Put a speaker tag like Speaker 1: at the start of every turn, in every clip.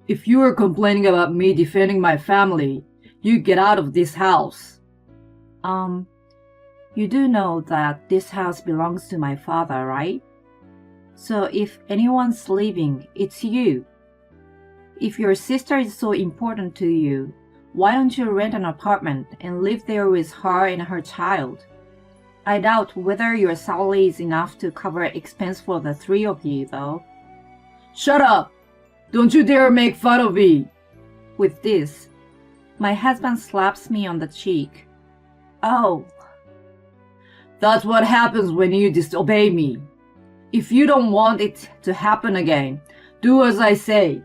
Speaker 1: If you are complaining about me defending my family, you get out of this house.
Speaker 2: Um, you do know that this house belongs to my father, right? So if anyone's leaving, it's you. If your sister is so important to you, why don't you rent an apartment and live there with her and her child? I doubt whether your salary is enough to cover expense for the three of you, though.
Speaker 1: Shut up! Don't you dare make fun of me!
Speaker 2: With this, my husband slaps me on the cheek. Oh,
Speaker 1: That's what happens when you disobey me. If you don't want it to happen again, do as I say.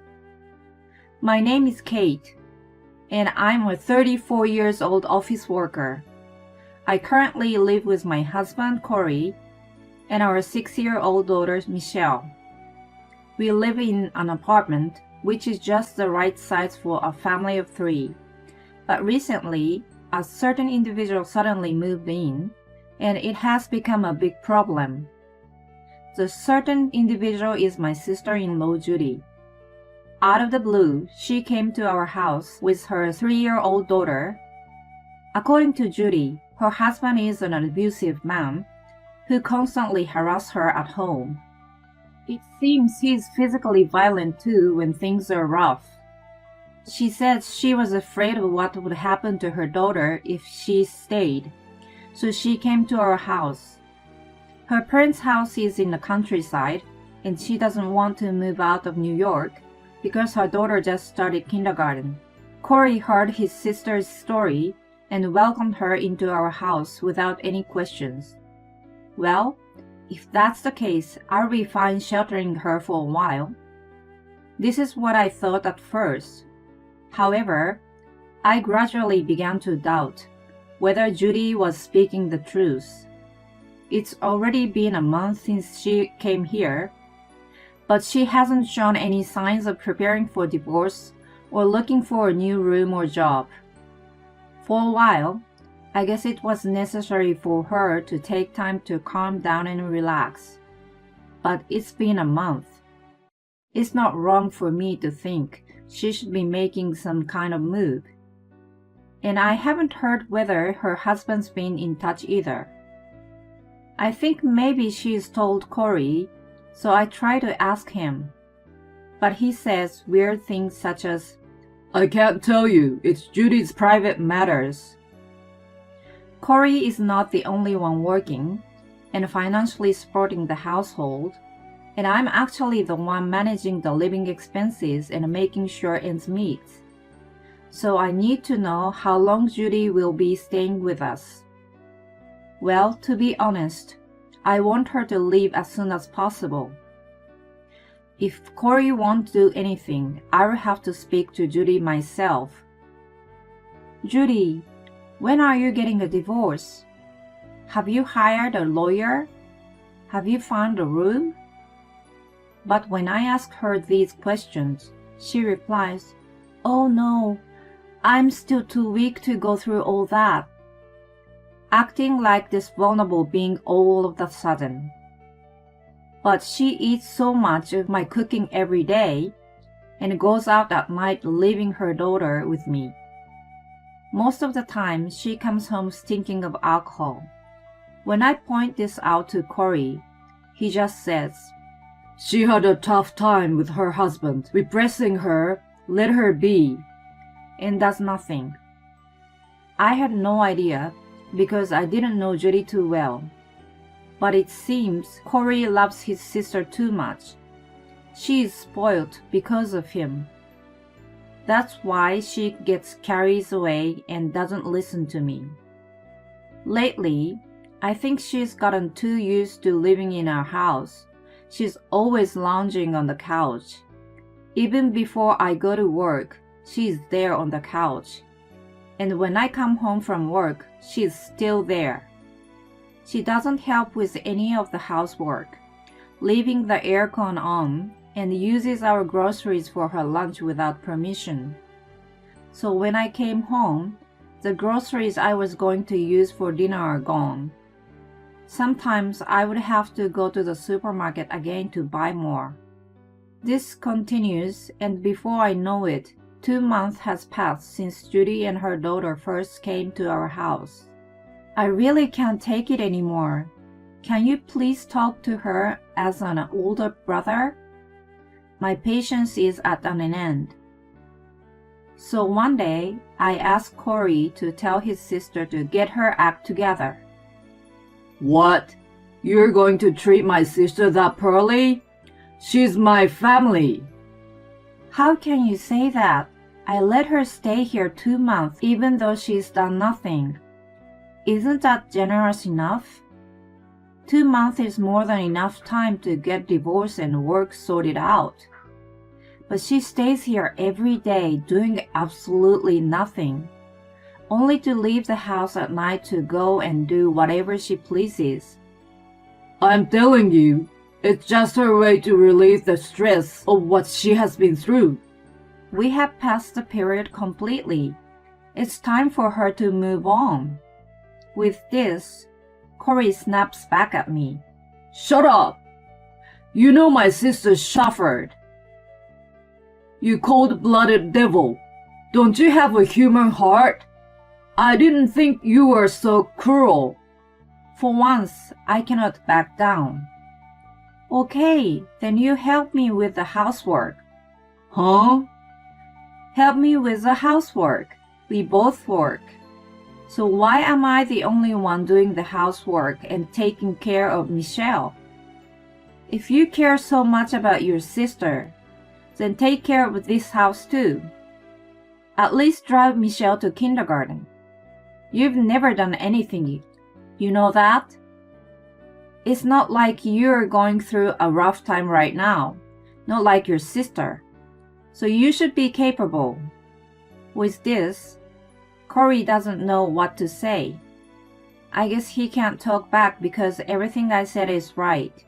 Speaker 2: my name is Kate, and I'm a 34 years old office worker. I currently live with my husband, Corey, and our 6-year-old daughter, Michelle. We live in an apartment which is just the right size for a family of 3. But recently, a certain individual suddenly moved in, and it has become a big problem. The certain individual is my sister-in-law, Judy. Out of the blue, she came to our house with her 3-year-old daughter. According to Judy, her husband is an abusive man who constantly harasses her at home. It seems he's physically violent too when things are rough. She said she was afraid of what would happen to her daughter if she stayed, so she came to our house. Her parents' house is in the countryside, and she doesn't want to move out of New York because her daughter just started kindergarten. Corey heard his sister's story and welcomed her into our house without any questions. Well, if that's the case, I'll be fine sheltering her for a while. This is what I thought at first. However, I gradually began to doubt whether Judy was speaking the truth. It's already been a month since she came here, but she hasn't shown any signs of preparing for divorce or looking for a new room or job. For a while, I guess it was necessary for her to take time to calm down and relax. But it's been a month. It's not wrong for me to think she should be making some kind of move. And I haven't heard whether her husband's been in touch either. I think maybe she's told Corey, so I try to ask him. But he says weird things such as,
Speaker 1: I can't tell you. It's Judy's private matters.
Speaker 2: Corey is not the only one working and financially supporting the household, and I'm actually the one managing the living expenses and making sure ends meet. So I need to know how long Judy will be staying with us. Well, to be honest, I want her to leave as soon as possible. If Corey won't do anything, I will have to speak to Judy myself. Judy, when are you getting a divorce? Have you hired a lawyer? Have you found a room? But when I ask her these questions, she replies, Oh no, I'm still too weak to go through all that. Acting like this vulnerable being all of a sudden. But she eats so much of my cooking every day and goes out at night leaving her daughter with me. Most of the time, she comes home stinking of alcohol. When I point this out to Corey, he just says,
Speaker 1: She had a tough time with her husband, repressing her, let her be,
Speaker 2: and does nothing. I had no idea because I didn't know Judy too well. But it seems Corey loves his sister too much. She is spoiled because of him. That's why she gets carried away and doesn't listen to me. Lately, I think she's gotten too used to living in our house. She's always lounging on the couch. Even before I go to work, she's there on the couch. And when I come home from work, she's still there. She doesn't help with any of the housework, leaving the aircon on, and uses our groceries for her lunch without permission. So when I came home, the groceries I was going to use for dinner are gone. Sometimes I would have to go to the supermarket again to buy more. This continues, and before I know it, 2 months has passed since Judy and her daughter first came to our house. I really can't take it anymore. Can you please talk to her as an older brother? My patience is at an end. So one day, I asked Corey to tell his sister to get her act together.
Speaker 1: What? You're going to treat my sister that poorly? She's my family.
Speaker 2: How can you say that? I let her stay here 2 months even though she's done nothing. Isn't that generous enough? 2 months is more than enough time to get divorced and work sorted out. But she stays here every day doing absolutely nothing, only to leave the house at night to go and do whatever she pleases.
Speaker 1: I'm telling you, it's just her way to relieve the stress of what she has been through.
Speaker 2: We have passed the period completely. It's time for her to move on. With this, Corey snaps back at me.
Speaker 1: Shut up! You know my sister suffered. You cold-blooded devil. Don't you have a human heart? I didn't think you were so cruel.
Speaker 2: For once, I cannot back down. Okay, then you help me with the housework.
Speaker 1: Huh?
Speaker 2: Help me with the housework. We both work. So why am I the only one doing the housework and taking care of Michelle? If you care so much about your sister, then take care of this house too. At least drive Michelle to kindergarten. You've never done anything, you know that? It's not like you're going through a rough time right now, not like your sister. So you should be capable. With this, Corey doesn't know what to say. I guess he can't talk back because everything I said is right.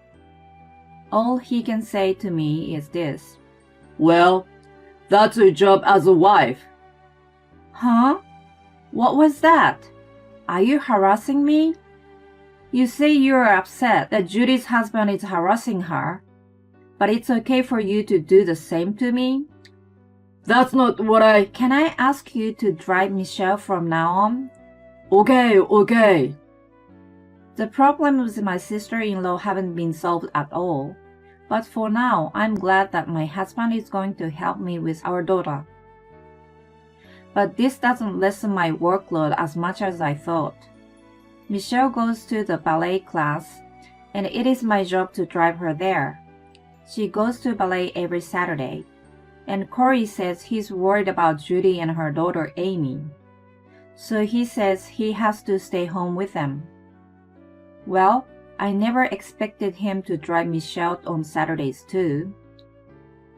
Speaker 2: All he can say to me is this.
Speaker 1: Well, that's your job as a wife.
Speaker 2: Huh? What was that? Are you harassing me? You say you're upset that Judy's husband is harassing her, but it's okay for you to do the same to me?
Speaker 1: That's not what I...
Speaker 2: Can I ask you to drive Michelle from now on?
Speaker 1: Okay.
Speaker 2: The problems with my sister-in-law haven't been solved at all, but for now, I'm glad that my husband is going to help me with our daughter. But this doesn't lessen my workload as much as I thought. Michelle goes to the ballet class, and it is my job to drive her there. She goes to ballet every Saturday, and Corey says he's worried about Judy and her daughter Amy. So he says he has to stay home with them. Well, I never expected him to drive Michelle on Saturdays too.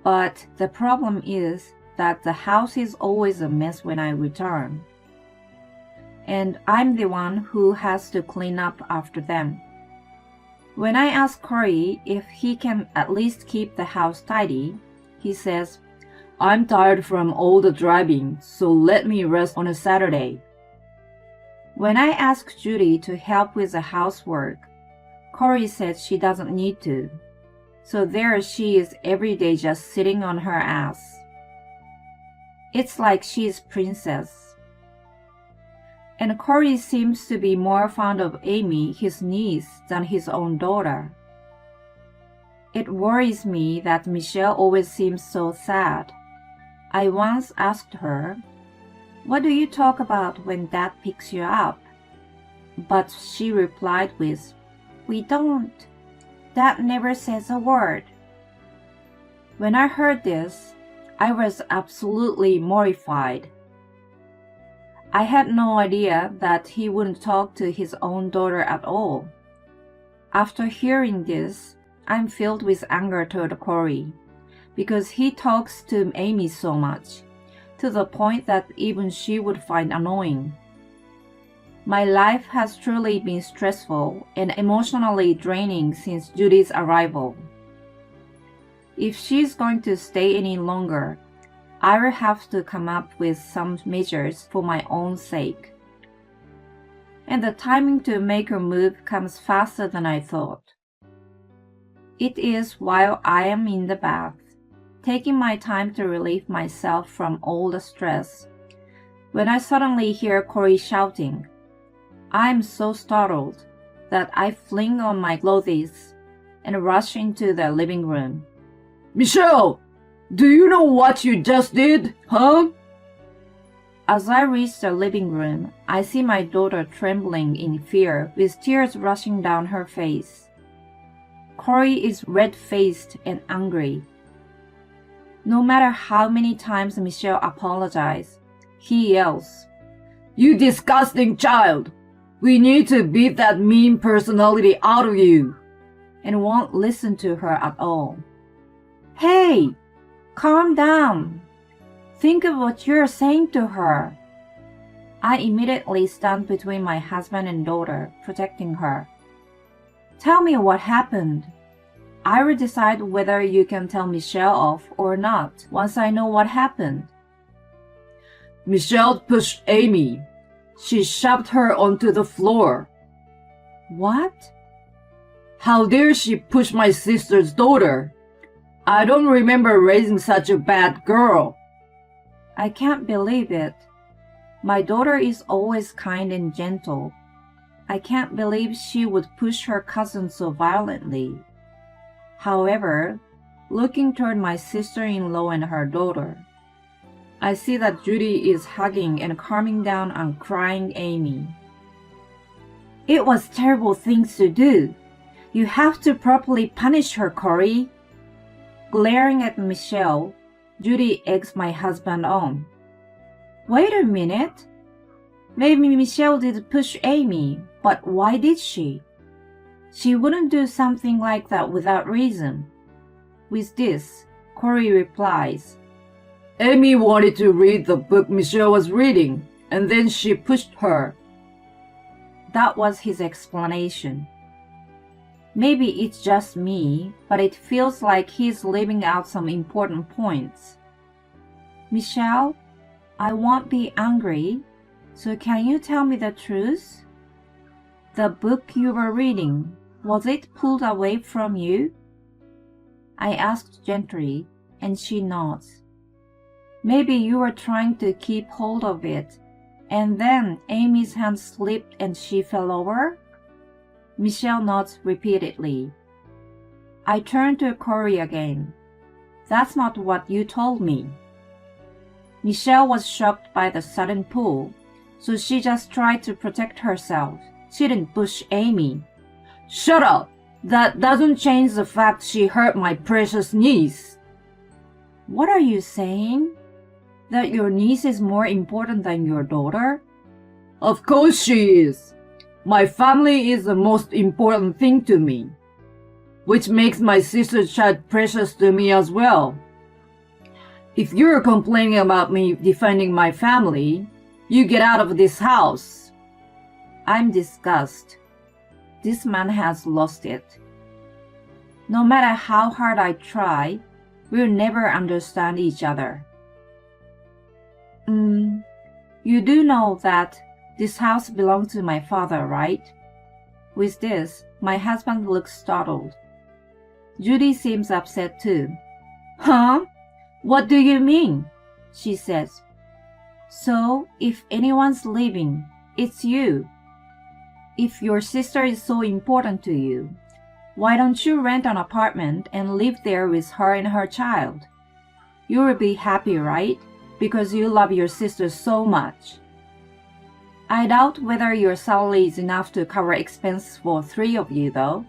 Speaker 2: But the problem is that the house is always a mess when I return. And I'm the one who has to clean up after them. When I ask Corey if he can at least keep the house tidy, he says, I'm tired from all the driving, so let me rest on a Saturday. When I ask Judy to help with the housework, Corey says she doesn't need to. So there she is every day just sitting on her ass. It's like she's princess. And Corey seems to be more fond of Amy, his niece, than his own daughter. It worries me that Michelle always seems so sad. I once asked her, "What do you talk about when Dad picks you up?" But she replied with, "We don't. Dad never says a word." When I heard this, I was absolutely mortified. I had no idea that he wouldn't talk to his own daughter at all. After hearing this, I'm filled with anger toward Corey, because he talks to Amy so much, to the point that even she would find annoying. My life has truly been stressful and emotionally draining since Judy's arrival. If she's going to stay any longer, I will have to come up with some measures for my own sake. And the timing to make her move comes faster than I thought. It is while I am in the bath. taking my time to relieve myself from all the stress, when I suddenly hear Corey shouting. I am so startled that I fling on my clothes and rush into the living room.
Speaker 1: Michelle, do you know what you just did, huh?
Speaker 2: As I reach the living room, I see my daughter trembling in fear with tears rushing down her face. Corey is red-faced and angry. No matter how many times Michelle apologizes, he yells,
Speaker 1: You disgusting child! We need to beat that mean personality out of you!
Speaker 2: And won't listen to her at all. Hey! Calm down! Think of what you're saying to her. I immediately stand between my husband and daughter, protecting her. Tell me what happened. I will decide whether you can tell Michelle off or not once I know what happened.
Speaker 1: Michelle pushed Amy. She shoved her onto the floor.
Speaker 2: What?
Speaker 1: How dare she push my sister's daughter? I don't remember raising such a bad girl.
Speaker 2: I can't believe it. My daughter is always kind and gentle. I can't believe she would push her cousin so violently. However, looking toward my sister-in-law and her daughter, I see that Judy is hugging and calming down on crying Amy. It was terrible things to do. You have to properly punish her, Corey. Glaring at Michelle, Judy eggs my husband on. Wait a minute. Maybe Michelle did push Amy, but why did she? She wouldn't do something like that without reason. With this, Corey replies,
Speaker 1: Amy wanted to read the book Michelle was reading, and then she pushed her.
Speaker 2: That was his explanation. Maybe it's just me, but it feels like he's leaving out some important points. Michelle, I won't be angry, so can you tell me the truth? The book you were reading, was it pulled away from you? I asked gently, and she nods. Maybe you were trying to keep hold of it, and then Amy's hand slipped and she fell over? Michelle nods repeatedly. I turn to Corey again. That's not what you told me. Michelle was shocked by the sudden pull, so she just tried to protect herself. She didn't push Amy.
Speaker 1: Shut up! That doesn't change the fact she hurt my precious niece.
Speaker 2: What are you saying? That your niece is more important than your daughter?
Speaker 1: Of course she is. My family is the most important thing to me, which makes my sister's child precious to me as well. If you're complaining about me defending my family, you get out of this house.
Speaker 2: I'm disgusted. This man has lost it. No matter how hard I try, we'll never understand each other. You do know that this house belongs to my father, right? With this, my husband looks startled. Judy seems upset too.
Speaker 1: Huh? What do you mean?
Speaker 2: She says. So, if anyone's leaving, it's you. If your sister is so important to you, why don't you rent an apartment and live there with her and her child? You will be happy, right? Because you love your sister so much. I doubt whether your salary is enough to cover expenses for 3 of you, though.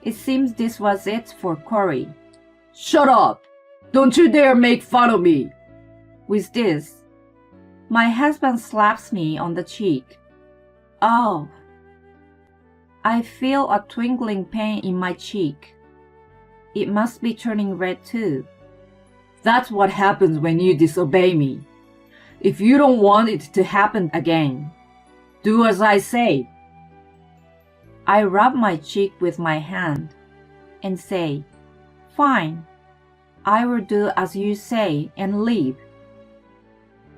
Speaker 2: It seems this was it for Corey.
Speaker 1: Shut up! Don't you dare make fun of me!
Speaker 2: With this, my husband slaps me on the cheek. Oh! I feel a twinkling pain in my cheek. It must be turning red too.
Speaker 1: That's what happens when you disobey me. If you don't want it to happen again, do as I say.
Speaker 2: I rub my cheek with my hand and say, Fine, I will do as you say and leave.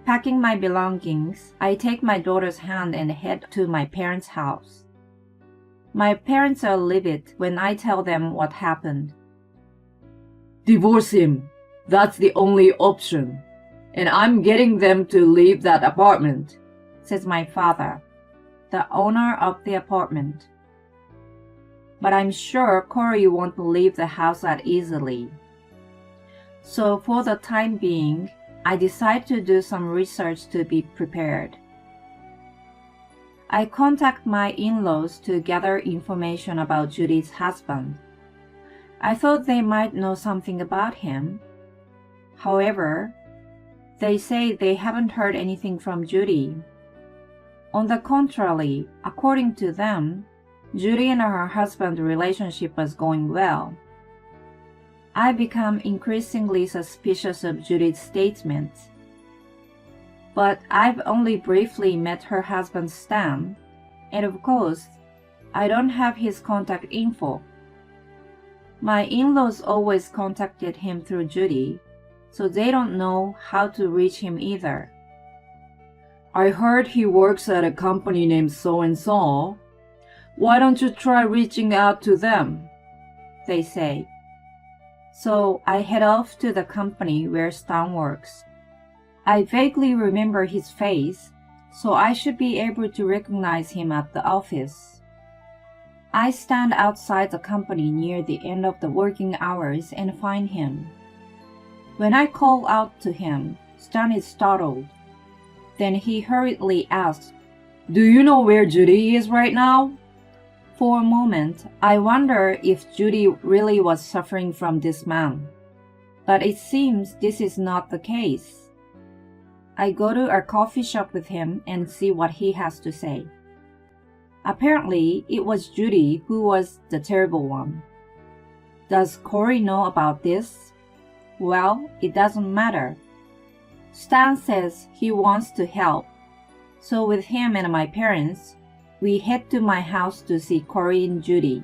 Speaker 2: Packing my belongings, I take my daughter's hand and head to my parents' house. My parents are livid when I tell them what happened.
Speaker 1: Divorce him. That's the only option. And I'm getting them to leave that apartment,
Speaker 2: says my father, the owner of the apartment. But I'm sure Corey won't leave the house that easily. So for the time being, I decide to do some research to be prepared. I contact my in-laws to gather information about Judy's husband. I thought they might know something about him. However, they say they haven't heard anything from Judy. On the contrary, according to them, Judy and her husband's relationship was going well. I become increasingly suspicious of Judy's statements. But I've only briefly met her husband Stan, and of course, I don't have his contact info. My in-laws always contacted him through Judy, so they don't know how to reach him either.
Speaker 1: I heard he works at a company named so-and-so. Why don't you try reaching out to them?
Speaker 2: They say. So I head off to the company where Stan works. I vaguely remember his face, so I should be able to recognize him at the office. I stand outside the company near the end of the working hours and find him. When I call out to him, Stan is startled. Then he hurriedly asks,
Speaker 1: Do you know where Judy is right now?
Speaker 2: For a moment, I wonder if Judy really was suffering from this man. But it seems this is not the case. I go to a coffee shop with him and see what he has to say. Apparently, it was Judy who was the terrible one. Does Corey know about this? Well, it doesn't matter. Stan says he wants to help. So with him and my parents, we head to my house to see Corey and Judy.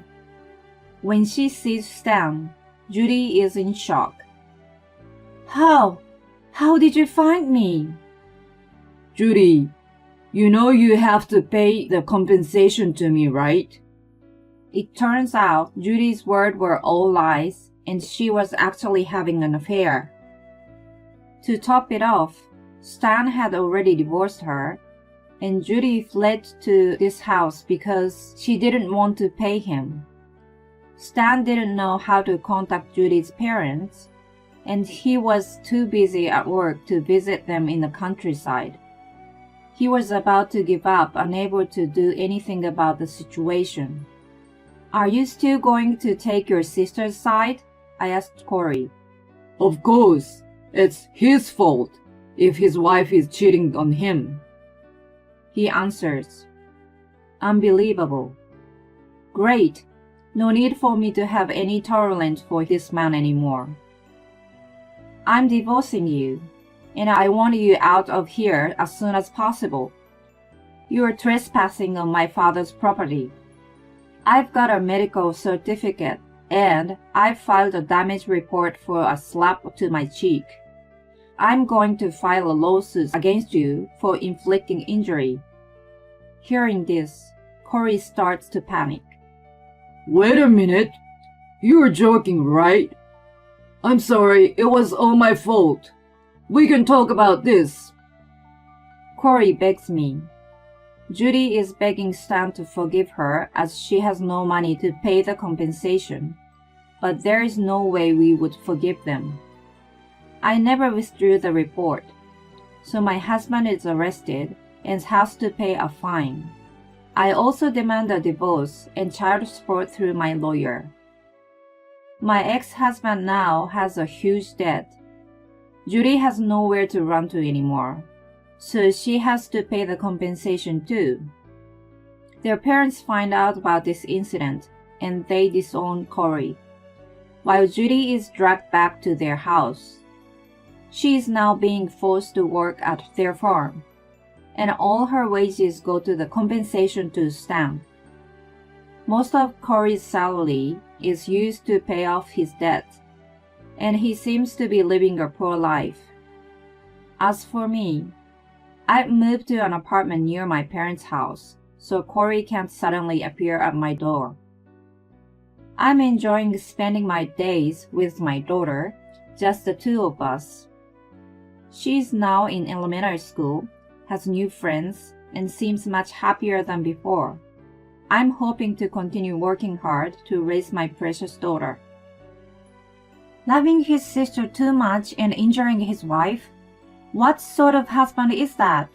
Speaker 2: When she sees Stan, Judy is in shock. How? How did you find me?
Speaker 1: Judy, you know you have to pay the compensation to me, right?
Speaker 2: It turns out Judy's words were all lies, and she was actually having an affair. To top it off, Stan had already divorced her, and Judy fled to this house because she didn't want to pay him. Stan didn't know how to contact Judy's parents, and he was too busy at work to visit them in the countryside. He was about to give up, unable to do anything about the situation. Are you still going to take your sister's side? I asked Corey.
Speaker 1: Of course, it's his fault if his wife is cheating on him.
Speaker 2: He answers. Unbelievable. Great. No need for me to have any tolerance for this man anymore. I'm divorcing you, and I want you out of here as soon as possible. You are trespassing on my father's property. I've got a medical certificate, and I've filed a damage report for a slap to my cheek. I'm going to file a lawsuit against you for inflicting injury. Hearing this, Corey starts to panic.
Speaker 1: Wait a minute. You're joking, right? I'm sorry, it was all my fault. We can talk about this.
Speaker 2: Corey begs me. Judy is begging Stan to forgive her as she has no money to pay the compensation, but there is no way we would forgive them. I never withdrew the report, so my husband is arrested and has to pay a fine. I also demand a divorce and child support through my lawyer. My ex-husband now has a huge debt. Judy has nowhere to run to anymore, so she has to pay the compensation too. Their parents find out about this incident and they disown Corey, while Judy is dragged back to their house. She is now being forced to work at their farm, and all her wages go to the compensation to Stan. Most of Corey's salary is used to pay off his debt, and he seems to be living a poor life. As for me, I've moved to an apartment near my parents' house, so Corey can't suddenly appear at my door. I'm enjoying spending my days with my daughter, just the two of us. She's now in elementary school, has new friends, and seems much happier than before. I'm hoping to continue working hard to raise my precious daughter. Loving his sister too much and injuring his wife? What sort of husband is that?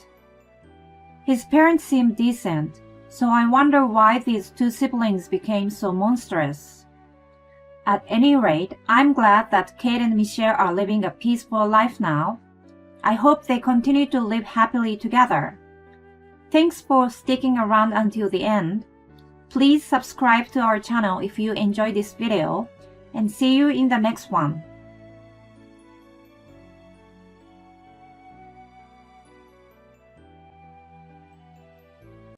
Speaker 2: His parents seem decent, so I wonder why these two siblings became so monstrous. At any rate, I'm glad that Kate and Michelle are living a peaceful life now. I hope they continue to live happily together. Thanks for sticking around until the end. Please subscribe to our channel if you enjoyed this video, and see you in the next one.